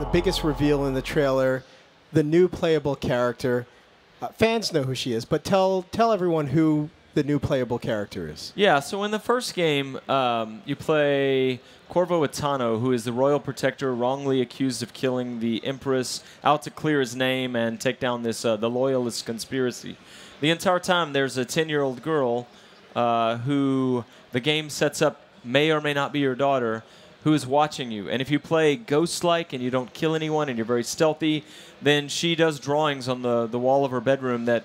the biggest reveal in the trailer, the new playable character. Fans know who she is, but tell everyone who the new playable character is. Yeah, so in the first game, you play Corvo Attano, who is the royal protector wrongly accused of killing the Empress, out to clear his name and take down this the Loyalist conspiracy. The entire time, there's a 10-year-old girl who the game sets up may or may not be your daughter, who is watching you. And if you play ghost-like and you don't kill anyone and you're very stealthy, then she does drawings on the wall of her bedroom that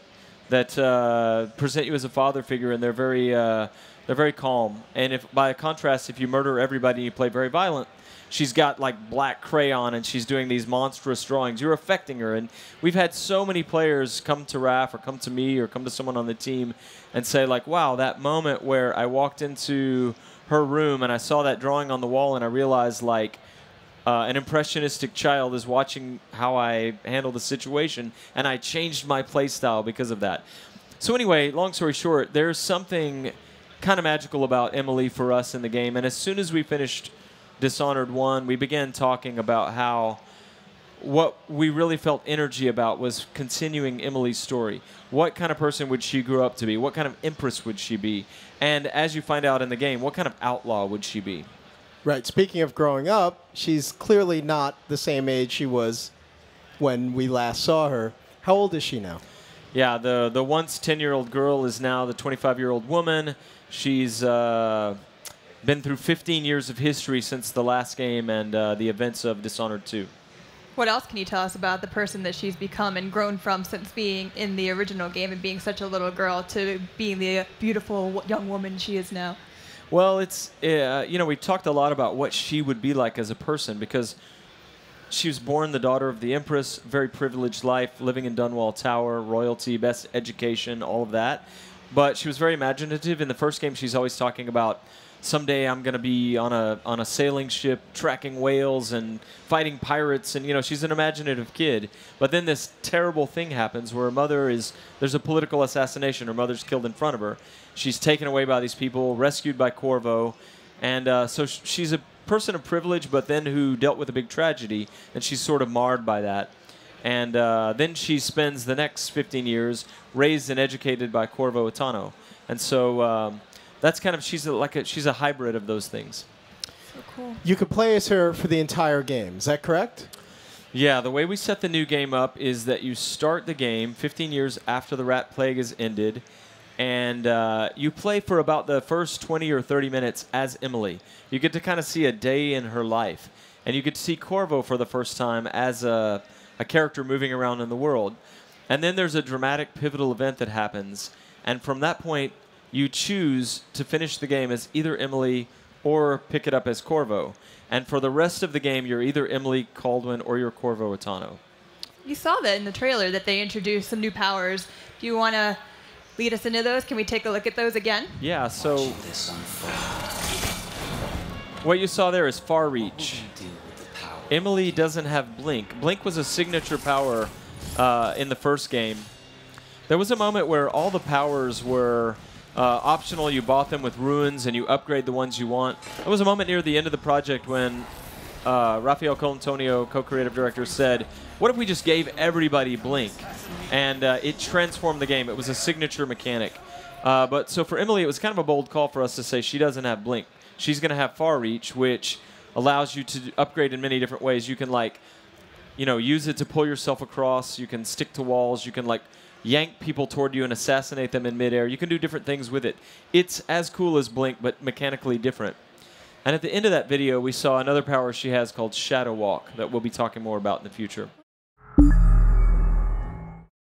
present you as a father figure, and they're very calm. And if, by contrast, if you murder everybody and you play very violent, she's got like black crayon and she's doing these monstrous drawings. You're affecting her, and we've had so many players come to Raph or come to me or come to someone on the team and say like, "Wow, that moment where I walked into her room and I saw that drawing on the wall and I realized like." An impressionistic child is watching how I handle the situation, and I changed my play style because of that. So anyway, long story short, there's something kind of magical about Emily for us in the game, and as soon as we finished Dishonored 1, we began talking about how what we really felt energy about was continuing Emily's story. What kind of person would she grow up to be? What kind of empress would she be? And as you find out in the game, what kind of outlaw would she be? Right. Speaking of growing up, she's clearly not the same age she was when we last saw her. How old is she now? Yeah, the once 10-year-old girl is now the 25-year-old woman. She's been through 15 years of history since the last game and the events of Dishonored 2. What else can you tell us about the person that she's become and grown from since being in the original game and being such a little girl to being the beautiful young woman she is now? Well, it's, we talked a lot about what she would be like as a person because she was born the daughter of the Empress, very privileged life, living in Dunwall Tower, royalty, best education, all of that. But she was very imaginative. In the first game, she's always talking about, someday I'm going to be on a sailing ship, tracking whales and fighting pirates. And, she's an imaginative kid. But then this terrible thing happens where her mother there's a political assassination. Her mother's killed in front of her. She's taken away by these people, rescued by Corvo. And so she's a person of privilege, but then who dealt with a big tragedy. And she's sort of marred by that. And then she spends the next 15 years raised and educated by Corvo Attano. And so that's kind of, she's a hybrid of those things. So cool. You could play as her for the entire game. Is that correct? Yeah, the way we set the new game up is that you start the game 15 years after the Rat Plague has ended, and you play for about the first 20 or 30 minutes as Emily. You get to kind of see a day in her life, and you get to see Corvo for the first time as a character moving around in the world. And then there's a dramatic, pivotal event that happens, and from that point, you choose to finish the game as either Emily or pick it up as Corvo. And for the rest of the game, you're either Emily Kaldwin or you're Corvo Attano. You saw that in the trailer, that they introduced some new powers. Do you want to lead us into those? Can we take a look at those again? Yeah, so what you saw there is Far Reach. Emily doesn't have Blink. Blink was a signature power in the first game. There was a moment where all the powers were optional. You bought them with ruins, and you upgrade the ones you want. There was a moment near the end of the project when Rafael Colantonio, co-creative director, said, what if we just gave everybody Blink? And it transformed the game. It was a signature mechanic. But so for Emily, it was kind of a bold call for us to say she doesn't have Blink. She's going to have Far Reach, which allows you to upgrade in many different ways. You can, use it to pull yourself across. You can stick to walls. You can, yank people toward you and assassinate them in midair. You can do different things with it. It's as cool as Blink, but mechanically different. And at the end of that video, we saw another power she has called Shadow Walk that we'll be talking more about in the future.